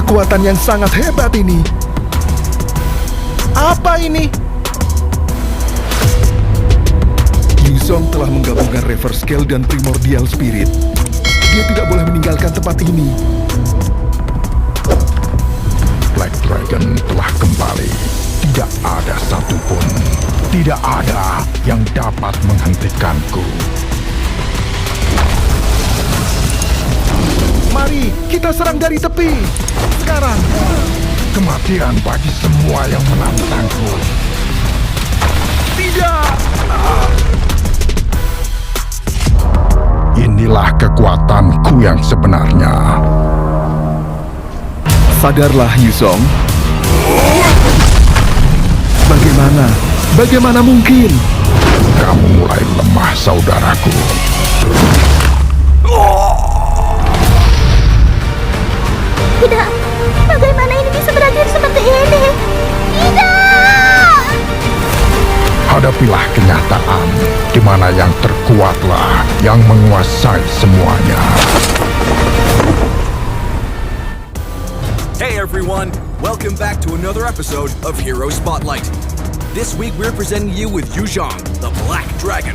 kekuatan yang sangat hebat ini? Apa ini? Zhong telah menggabungkan reverse scale dan primordial spirit. Dia tidak boleh meninggalkan tempat ini. Black Dragon telah kembali. Tidak ada satupun, tidak ada yang dapat menghentikanku. Mari, kita serang dari tepi. Sekarang. Kematian bagi semua yang menantangku. Tidak! Inilah kekuatanku yang sebenarnya. Sadarlah, Zhong. Bagaimana mungkin? Kamu mulai lemah, saudaraku. Tidak, bagaimana ini bisa berakhir seperti ini? Tidak! Hadapilah kenyataan, di mana yang terkuatlah yang menguasai semuanya. Hey everyone, welcome back to another episode of Hero Spotlight. This week we're presenting you with Zhong, the Black Dragon.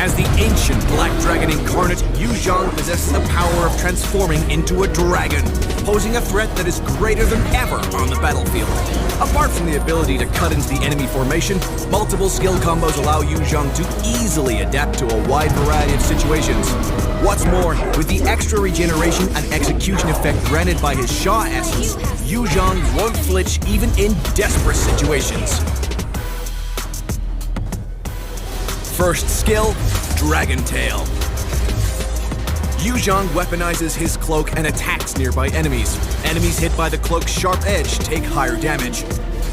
As the ancient Black Dragon incarnate, Zhong possesses the power of transforming into a dragon, posing a threat that is greater than ever on the battlefield. Apart from the ability to cut into the enemy formation, multiple skill combos allow Zhong to easily adapt to a wide variety of situations. What's more, with the extra regeneration and execution effect granted by his Sha essence, Zhong won't flinch even in desperate situations. First skill, Dragon Tail. Zhong weaponizes his cloak and attacks nearby enemies. Enemies hit by the cloak's sharp edge take higher damage.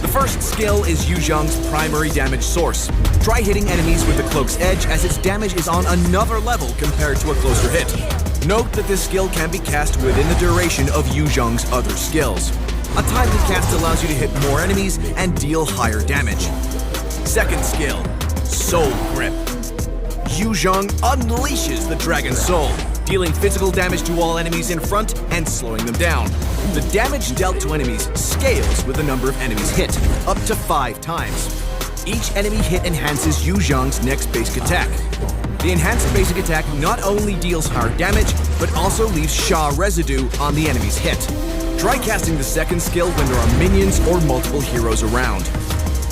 The first skill is Zhong's primary damage source. Try hitting enemies with the cloak's edge, as its damage is on another level compared to a closer hit. Note that this skill can be cast within the duration of Zhong's other skills. A timely cast allows you to hit more enemies and deal higher damage. Second skill, Soul Grip. Zhong unleashes the Dragon Soul, dealing physical damage to all enemies in front and slowing them down. The damage dealt to enemies scales with the number of enemies hit, up to 5 times. Each enemy hit enhances Zhong's next basic attack. The enhanced basic attack not only deals higher damage, but also leaves Sha residue on the enemy's hit. Try casting the second skill when there are minions or multiple heroes around.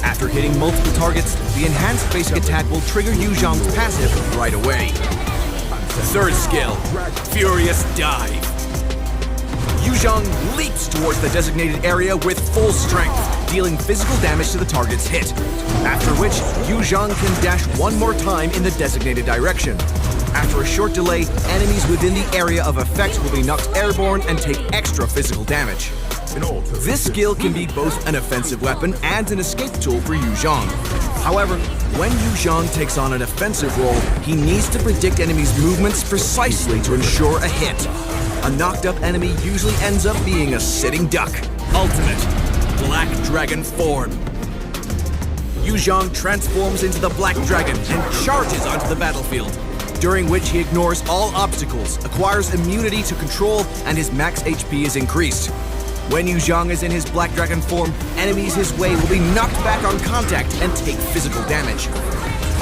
After hitting multiple targets, the enhanced basic attack will trigger Zhong's passive right away. Third skill, Furious Dive. Zhong leaps towards the designated area with full strength, dealing physical damage to the target's hit. After which, Zhong can dash one more time in the designated direction. After a short delay, enemies within the area of effect will be knocked airborne and take extra physical damage. This skill can be both an offensive weapon and an escape tool for Zhong. However, when Zhong takes on an offensive role, he needs to predict enemies' movements precisely to ensure a hit. A knocked-up enemy usually ends up being a sitting duck. Ultimate, Black Dragon Form. Zhong transforms into the Black Dragon and charges onto the battlefield, during which he ignores all obstacles, acquires immunity to control, and his max HP is increased. When Zhong is in his Black Dragon form, enemies his way will be knocked back on contact and take physical damage.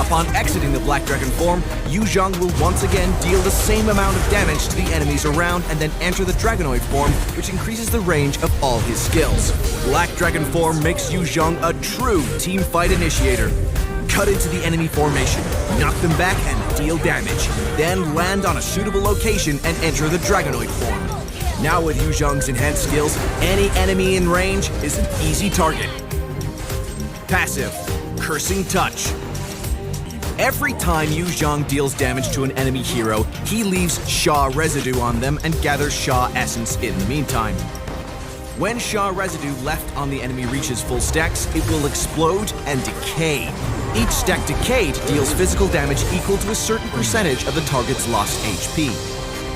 Upon exiting the Black Dragon form, Zhong will once again deal the same amount of damage to the enemies around and then enter the Dragonoid form, which increases the range of all his skills. Black Dragon form makes Zhong a true teamfight initiator. Cut into the enemy formation, knock them back and deal damage, then land on a suitable location and enter the Dragonoid form. Now with Zhong's enhanced skills, any enemy in range is an easy target. Passive, Cursing Touch. Every time Zhong deals damage to an enemy hero, he leaves Sha residue on them and gathers Sha essence in the meantime. When Sha residue left on the enemy reaches full stacks, it will explode and decay. Each stack decayed deals physical damage equal to a certain percentage of the target's lost HP.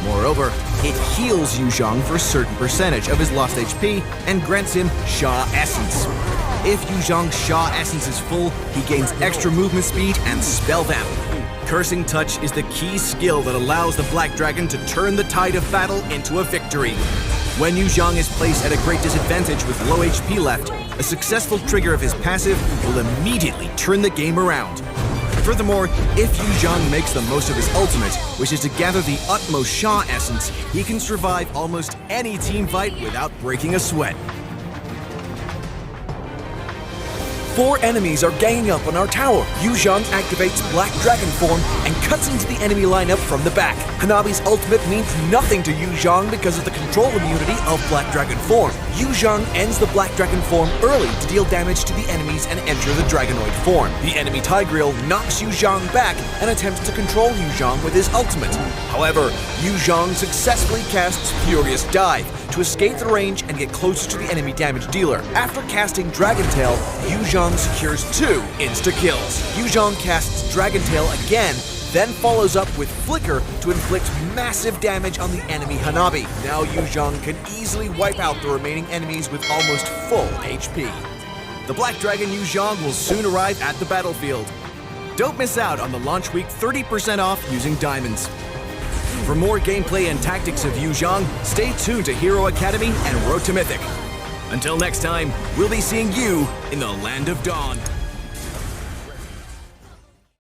Moreover, it heals Zhong for a certain percentage of his lost HP and grants him Sha Essence. If Zhong's Sha Essence is full, he gains extra movement speed and Spell Vamp. Cursing Touch is the key skill that allows the Black Dragon to turn the tide of battle into a victory. When Yu Zhong is placed at a great disadvantage with low HP left, a successful trigger of his passive will immediately turn the game around. Furthermore, if Yu Zhong makes the most of his ultimate, which is to gather the utmost Sha essence, he can survive almost any team fight without breaking a sweat. 4 enemies are ganging up on our tower. Yu Zhong activates Black Dragon form and cuts into the enemy lineup from the back. Hanabi's ultimate means nothing to Yu Zhong because of the control immunity of Black Dragon form. Yu Zhong ends the Black Dragon form early to deal damage to the enemies and enter the Dragonoid form. The enemy Tigreal knocks Yu Zhong back and attempts to control Yu Zhong with his ultimate. However, Yu Zhong successfully casts Furious Dive to escape the range and get closer to the enemy damage dealer. After casting Dragon Tail, Yu Zhong secures 2 insta-kills. Yu Zhong casts Dragon Tail again, then follows up with Flicker to inflict massive damage on the enemy Hanabi. Now Yu Zhong can easily wipe out the remaining enemies with almost full HP. The Black Dragon Yu Zhong will soon arrive at the battlefield. Don't miss out on the launch week 30% off using diamonds. For more gameplay and tactics of Yu Zhong, stay tuned to Hero Academy and Road to Mythic. Until next time, we'll be seeing you in the Land of Dawn.